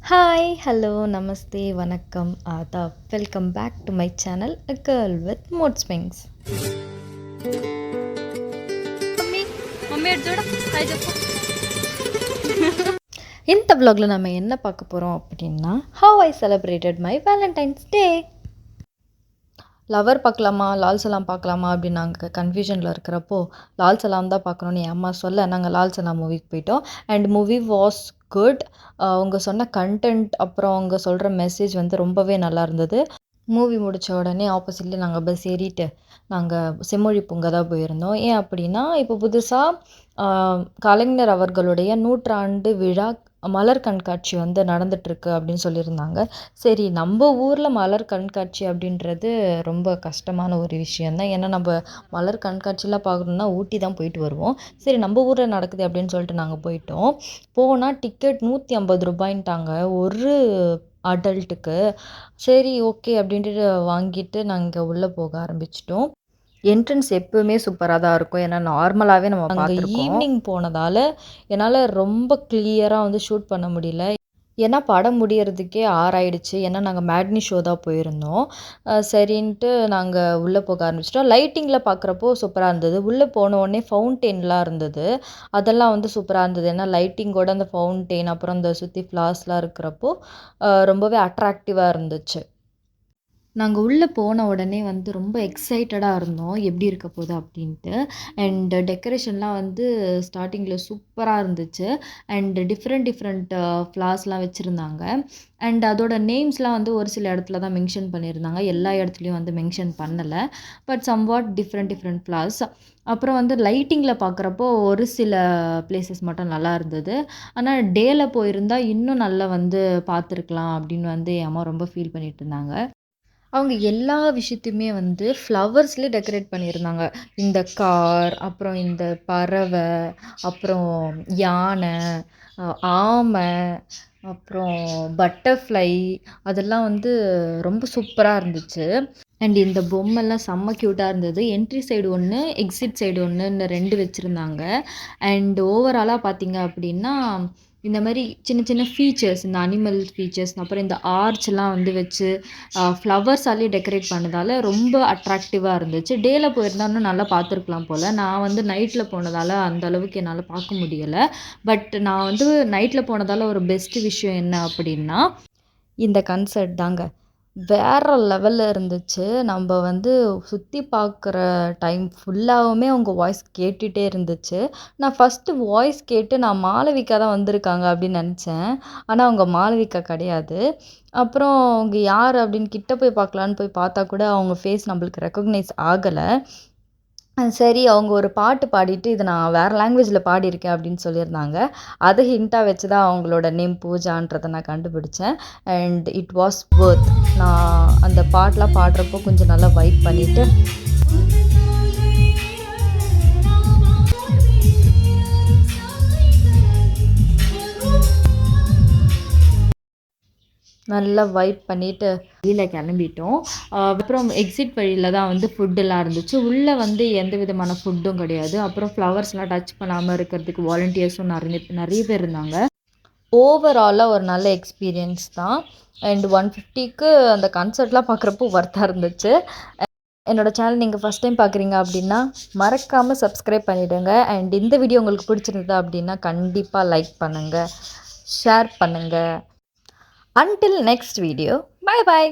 Hi, hello, நமஸ்தே, வணக்கம், ஆதாப். Welcome back to my channel a girl with mood swings. Mummy mummy అటు చూడ హాయ్ చెప్పు. இந்த vlogல நம்ம என்ன பார்க்க போகிறோம் அப்படின்னா, how I celebrated my Valentine's Day. Lover பார்க்கலாமா, லால் சலாம் பார்க்கலாமா அப்படின்னு நாங்கள் கன்ஃபியூஷனில் இருக்கிறப்போ, லால் சலாம் தான் பார்க்கணுன்னு என் அம்மா சொல்ல நாங்கள் லால் சலாம் மூவிக்கு போயிட்டோம். And movie was good. அவங்க சொன்ன கண்டென்ட் அப்புறம் அவங்க சொல்கிற மெசேஜ் வந்து ரொம்பவே நல்லா இருந்தது. மூவி முடித்த உடனே ஆப்போசிட்டில் நாங்கள் பஸ் ஏறிட்டு நாங்கள் செம்மொழி பூங்கா தான் போயிருந்தோம். ஏன் அப்படின்னா, இப்போ புதுசாக கலைஞர் அவர்களுடைய 100ஆண்டு விழா மலர் கண்காட்சி வந்து நடந்துகிட்ருக்கு அப்படின்னு சொல்லியிருந்தாங்க. சரி, நம்ம ஊரில் மலர் கண்காட்சி அப்படின்றது ரொம்ப கஷ்டமான ஒரு விஷயந்தான். ஏன்னா நம்ம மலர் கண்காட்சிலாம் பார்க்கணுன்னா ஊட்டி தான் போயிட்டு வருவோம். சரி, நம்ம ஊரில் நடக்குது அப்படின்னு சொல்லிட்டு நாங்கள் போயிட்டோம். போனால் டிக்கெட் 150 ரூபாய்ன்ட்டாங்க ஒரு அடல்ட்டுக்கு. சரி, ஓகே அப்படின்ட்டு வாங்கிட்டு நாங்கள் உள்ளே போக ஆரம்பிச்சிட்டோம். என்ட்ரன்ஸ் எப்பவுமே சூப்பராக தான் இருக்கும். ஏன்னா நார்மலாகவே நம்ம பார்த்துருக்கோம். ஈவினிங் போனதால் என்னால் ரொம்ப கிளியராக வந்து ஷூட் பண்ண முடியல. ஏன்னா படம் முடியறதுக்கே 6 ஆயிடுச்சு. ஏன்னா நாங்கள் மேட்னி ஷோ தான் போயிருந்தோம். சரின்ட்டு நாங்கள் உள்ளே போக ஆரம்பிச்சிட்டோம். லைட்டிங்கில் பார்க்குறப்போ சூப்பராக இருந்தது. உள்ளே போன உடனே ஃபவுண்டெயின்லாம் இருந்தது. அதெல்லாம் வந்து சூப்பராக இருந்தது. ஏன்னா லைட்டிங்கோட அந்த ஃபவுண்டெயின் அப்புறம் அந்த சுற்றி ஃப்ளார்ஸ்லாம் இருக்கிறப்போ ரொம்பவே அட்ராக்டிவாக இருந்துச்சு. நாங்கள் உள்ளே போன உடனே வந்து ரொம்ப எக்ஸைட்டடாக இருந்தோம். எப்படி இருக்க போகுது அப்படின்ட்டு. அண்ட் டெக்கரேஷன்லாம் வந்து ஸ்டார்ட்டிங்கில் சூப்பராக இருந்துச்சு. அண்ட் டிஃப்ரெண்ட் ஃப்ளார்ஸ்லாம் வச்சுருந்தாங்க. அண்ட் அதோட நேம்ஸ்லாம் வந்து ஒரு சில இடத்துல தான் மென்ஷன் பண்ணியிருந்தாங்க. எல்லா இடத்துலையும் வந்து மென்ஷன் பண்ணலை. But somewhat different flowers. அப்புறம் வந்து லைட்டிங்கில் பார்க்குறப்போ ஒரு சில பிளேசஸ் மட்டும் நல்லா இருந்தது. ஆனால் டேல போயிருந்தா இன்னும் நல்லா வந்து பார்த்துருக்கலாம் அப்படின்னு வந்து என் அம்மா ரொம்ப ஃபீல் பண்ணிட்டு இருந்தாங்க. அவங்க எல்லா விஷயத்தையுமே வந்து ஃப்ளவர்ஸ்லேயே டெக்கரேட் பண்ணியிருந்தாங்க. இந்த கார், அப்புறம் இந்த பறவை, அப்புறம் யானை, ஆமை, அப்புறம் பட்டர்ஃப்ளை, அதெல்லாம் வந்து ரொம்ப சூப்பராக இருந்துச்சு. அண்ட் இந்த பொம்மைலாம் செம்ம க்யூட்டாக இருந்தது. என்ட்ரி சைடு ஒன்று, எக்ஸிட் சைடு ஒன்றுன்னு 2 வச்சுருந்தாங்க. அண்ட் ஓவராலாக பார்த்தீங்க அப்படின்னா, இந்த மாதிரி சின்ன சின்ன ஃபீச்சர்ஸ், இந்த அனிமல் ஃபீச்சர்ஸ், அப்புறம் இந்த ஆர்ச்லாம் வந்து வச்சு ஃப்ளவர்ஸாலேயே டெக்கரேட் பண்ணதால் ரொம்ப அட்ராக்டிவாக இருந்துச்சு. டேல போயிருந்தா இன்னும் நல்லா பார்த்துருக்கலாம் போல். நான் வந்து நைட்டில் போனதால் அந்த அளவுக்கு என்னால் பார்க்க முடியலை. பட் நான் வந்து நைட்டில் போனதால் ஒரு பெஸ்ட்டு விஷயம் என்ன அப்படின்னா, இந்த கன்சர்ட் தாங்க. வேறு லெவலில் இருந்துச்சு. நம்ம வந்து சுற்றி பார்க்குற டைம் ஃபுல்லாவுமே அவங்க வாய்ஸ் கேட்டுகிட்டே இருந்துச்சு. நான் ஃபஸ்ட்டு வாய்ஸ் கேட்டு நான் மாளவிகா தான் வந்திருக்காங்க அப்படின்னு நினச்சேன். ஆனால் அவங்க மாளவிகா கிடையாது. அப்புறம் அவங்க யார் அப்படின்னு கிட்ட போய் பார்க்கலான்னு போய் பார்த்தா கூட அவங்க ஃபேஸ் நம்மளுக்கு ரெக்கக்னைஸ் ஆகலை. சரி, அவங்க ஒரு பாட்டு பாடிட்டு இதை நான் வேறு லாங்குவேஜில் பாடியிருக்கேன் அப்படின்னு சொல்லியிருந்தாங்க. அதை ஹிண்ட்டாக வச்சு தான் அவங்களோட நேம் பூஜான்றதை நான் கண்டுபிடிச்சேன். And it was Worth. நான் அந்த பாட்டெலாம் பாடுறப்போ கொஞ்சம் நல்லா வைப் பண்ணிவிட்டு நல்லா வைப் பண்ணிவிட்டு வெளியில் கிளம்பிட்டோம். அப்புறம் எக்ஸிட் வழியில் தான் வந்து ஃபுட்டெல்லாம் இருந்துச்சு. உள்ளே வந்து எந்த விதமான ஃபுட்டும் கிடையாது. அப்புறம் ஃப்ளவர்ஸ்லாம் டச் பண்ணாமல் இருக்கிறதுக்கு வாலண்டியர்ஸும் நிறைய பேர் இருந்தாங்க. ஓவராலாக ஒரு நல்ல எக்ஸ்பீரியன்ஸ் தான். அண்ட் 150க்கு அந்த கன்சர்ட்லாம் பார்க்குறப்போ ஒர்த்தாக இருந்துச்சு. என்னோடய சேனல் நீங்கள் ஃபஸ்ட் டைம் பார்க்குறீங்க அப்படின்னா மறக்காமல் சப்ஸ்கிரைப் பண்ணிவிடுங்க. அண்ட் இந்த வீடியோ உங்களுக்கு பிடிச்சிருந்தது அப்படின்னா கண்டிப்பாக லைக் பண்ணுங்கள், ஷேர் பண்ணுங்கள். Until next video, bye bye.